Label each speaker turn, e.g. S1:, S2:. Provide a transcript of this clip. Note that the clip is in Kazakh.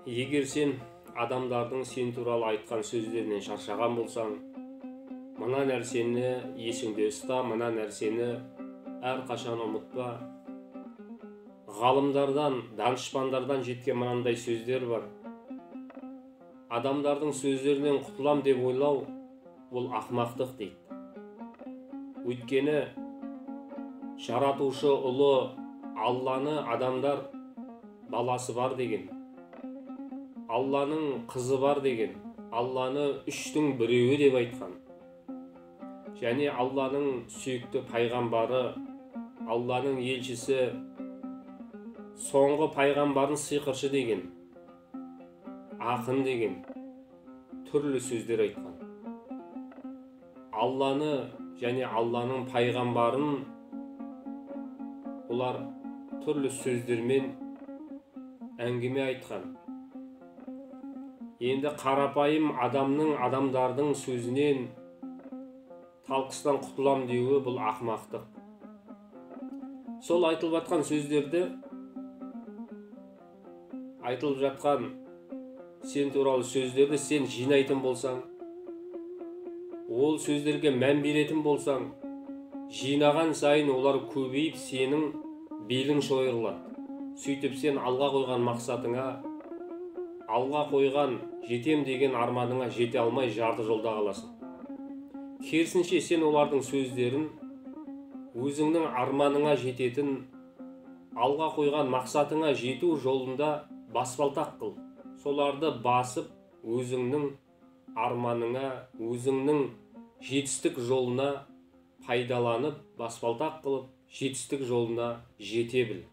S1: Егер сен адамдардың сен туралы айтқан сөздерінен шаршаған болсаң, мына нәрсені есіңде ұста, мына нәрсені әрқашан ұмытпа. Ғалымдардан, данышпандардан жеткен мынандай сөздер бар. Адамдардың сөздерінен құтылам деп ойлау, ол ақымақтық дейді. Өйткені жаратушы ұлы Алланы адамдар баласы бар деген, Алланың қызы бар деген, Алланы үштің біреуі деп айтқан. Және Алланың сүйікті пайғамбары, Алланың елшісі, соңғы пайғамбарын сиқыршы деген, ақын деген түрлі сөздер айтқан. Алланы және Алланың пайғамбарын олар түрлі сөздермен әңгіме айтқан. Енді қарапайым адамдардың сөзінен, талқыстан құтылам деуі бұл ақымақтық. Сол айтылып жатқан сөздерді, айтылып жатқан сен туралы сөздерді сен жинайтын болсаң, ол сөздерге мән беретін болсаң, жинаған сайын олар көбейіп сенің белің шойырылады. Сөйтіп сен алға қойған мақсатыңа, алға қойған жетем деген арманыңа жете алмай жарты жолда қаласың. Керісінше сен олардың сөздерін өзіңнің арманыңа жететін, алға қойған мақсатыңа жету жолында баспалтақ қыл. Соларды басып, өзіңнің арманыңа, өзіңнің жетістік жолына пайдаланып, баспалтақ қылып, жетістік жолына жете біл.